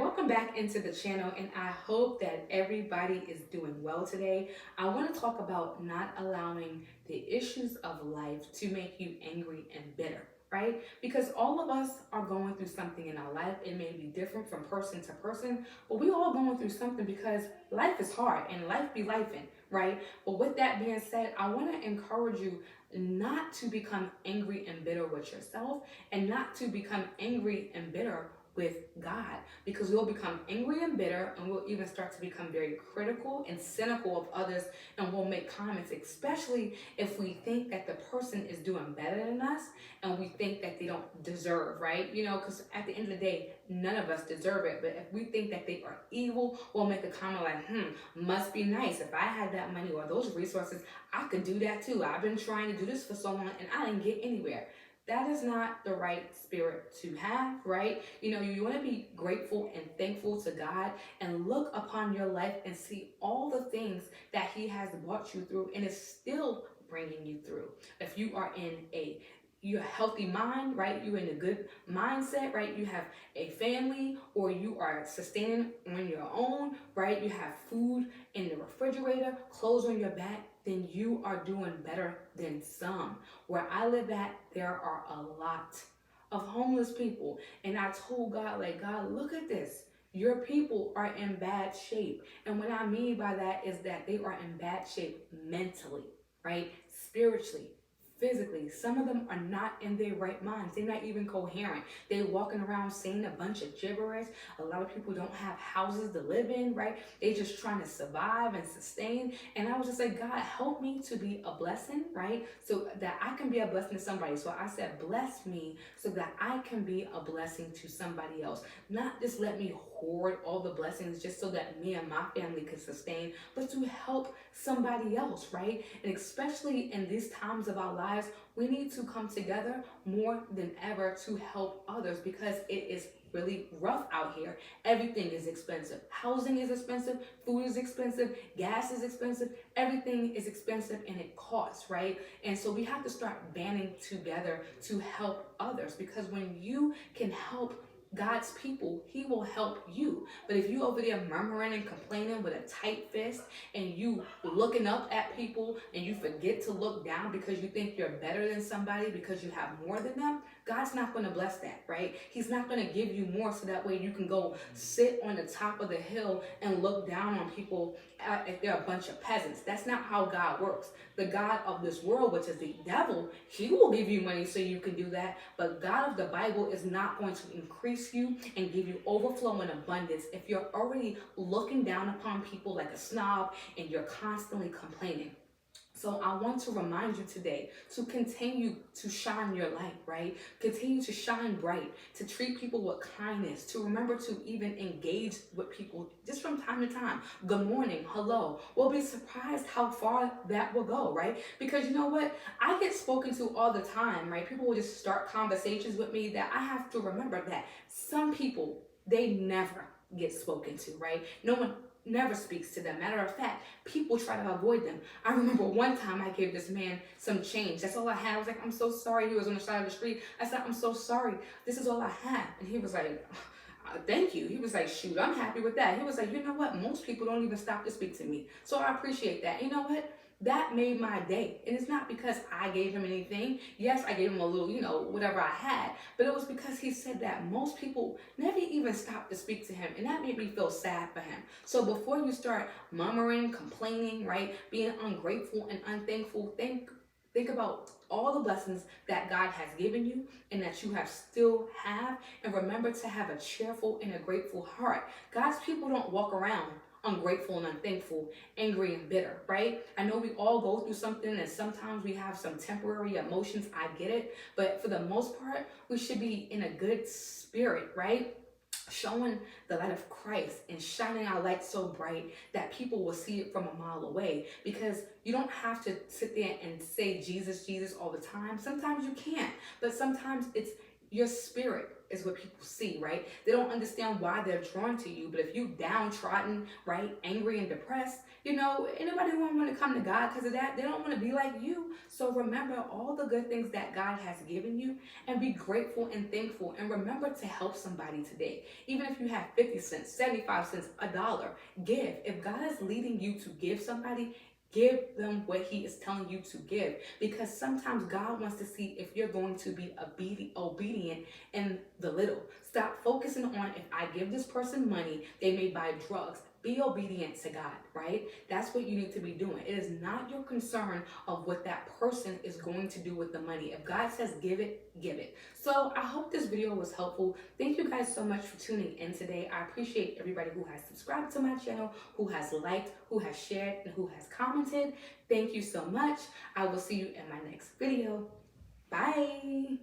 welcome back into the channel, and I hope that everybody is doing well today. I want to talk about not allowing the issues of life to make you angry and bitter, right? Because all of us are going through something in our life. It may be different from person to person, but we all going through something because life is hard and life be lifing, right? But with that being said, I want to encourage you not to become angry and bitter with yourself, and not to become angry and bitter with God, because we'll become angry and bitter, and we'll even start to become very critical and cynical of others, and we'll make comments, especially if we think that the person is doing better than us and we think that they don't deserve, right? Because at the end of the day, none of us deserve it. But if we think that they are evil, we'll make a comment like, must be nice. If I had that money or those resources, I could do that too. I've been trying to do this for so long and I didn't get anywhere. That is not the right spirit to have, right? You want to be grateful and thankful to God and look upon your life and see all the things that He has brought you through and is still bringing you through. If you are in your healthy mind, right? You're in a good mindset, right? You have a family, or you are sustaining on your own, right? You have food in the refrigerator, clothes on your back, then you are doing better than some. Where I live at, there are a lot of homeless people. And I told God, like, God, look at this. Your people are in bad shape. And what I mean by that is that they are in bad shape mentally, right? Spiritually, physically. Some of them are not in their right minds. They're not even coherent. They're walking around saying a bunch of gibberish. A lot of people don't have houses to live in, right? They're just trying to survive and sustain. And I was just like, God, help me to be a blessing, right? So that I can be a blessing to somebody. So I said, bless me so that I can be a blessing to somebody else. Not just let me hoard all the blessings just so that me and my family can sustain, but to help somebody else, right? And especially in these times of our lives, we need to come together more than ever to help others, because it is really rough out here. Everything is expensive. Housing is expensive, food is expensive, gas is expensive, everything is expensive, and it costs, right? And so we have to start banding together to help others, because when you can help God's people, He will help you. But if you over there murmuring and complaining with a tight fist, and you looking up at people and you forget to look down because you think you're better than somebody because you have more than them, God's not going to bless that, right? He's not going to give you more so that way you can go sit on the top of the hill and look down on people if they're a bunch of peasants. That's not how God works. The God of this world, which is the devil, he will give you money so you can do that. But God of the Bible is not going to increase you and give you overflow and abundance if you're already looking down upon people like a snob and you're constantly complaining. So I want to remind you today to continue to shine your light, right? Continue to shine bright, to treat people with kindness, to remember to even engage with people just from time to time. Good morning, hello. We'll be surprised how far that will go, right? Because you know what? I get spoken to all the time, right? People will just start conversations with me that I have to remember that some people, they never get spoken to, right? No one never speaks to them. Matter of fact, people try to avoid them. I remember one time I gave this man some change. That's all I had. I was like, I'm so sorry. He was on the side of the street. I said, I'm so sorry. This is all I had. And he was like, thank you. He was like, shoot, I'm happy with that. He was like, you know what? Most people don't even stop to speak to me. So I appreciate that. You know what? That made my day. And it's not because I gave him anything. Yes, I gave him a little, whatever I had. But it was because he said that most people never even stop to speak to him. And that made me feel sad for him. So before you start murmuring, complaining, right, being ungrateful and unthankful, think about all the blessings that God has given you and that you still have. And remember to have a cheerful and a grateful heart. God's people don't walk around ungrateful and unthankful, angry and bitter, right? I know we all go through something, and sometimes we have some temporary emotions. I get it. But for the most part, we should be in a good spirit, right? Showing the light of Christ and shining our light so bright that people will see it from a mile away. Because you don't have to sit there and say Jesus, Jesus all the time. Sometimes you can't, but sometimes it's your spirit is what people see, right? They don't understand why they're drawn to you. But if you downtrodden, right, angry and depressed, anybody won't want to come to God because of that. They don't want to be like you. So remember all the good things that God has given you and be grateful and thankful. And remember to help somebody today. Even if you have 50 cents, 75 cents, $1, give. If God is leading you to give somebody, give them what he is telling you to give, because sometimes God wants to see if you're going to be obedient in the little. Stop focusing on, if I give this person money, they may buy drugs. Be obedient to God, right? That's what you need to be doing. It is not your concern of what that person is going to do with the money. If God says give it, give it. So I hope this video was helpful. Thank you guys so much for tuning in today. I appreciate everybody who has subscribed to my channel, who has liked, who has shared, and who has commented. Thank you so much. I will see you in my next video. Bye.